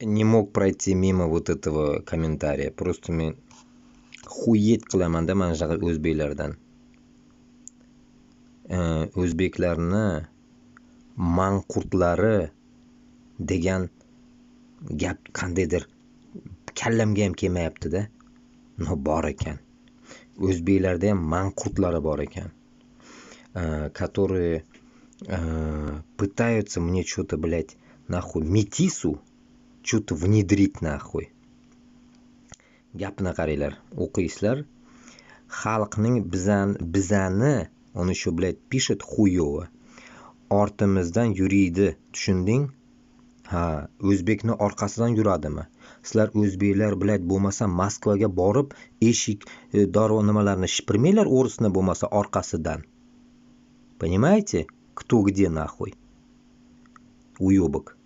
не mог пройти мимо вот этого комментария. Просто men xuyet qilamanda mana shunaqa o'zbeklardan. O'zbeklarni manqurtlari degan gap qandaydir kallamga ham kelmayapti-da. No bor ekan. O'zbeklarda ham manqurtlari bor ekan. Которые пытаются мне что-то, блядь, нахуй метису что-то внедрить нахуй. Gapni qaranglar, o'qiysizlar. Xalqning bizani, он еще, блядь, пишет хуёво. Ortimizdan yuriydi, tushunding? Ha, o'zbekni orqasidan yuradimi? Sizlar o'zbeklar, блядь, bo'lmasa Moskvaga borib, eshik, dorvo nimalarni shipirmanglar, o'risni bo'lmasa orqasidan. Понимаете? Кто где нахуй? Уёбок.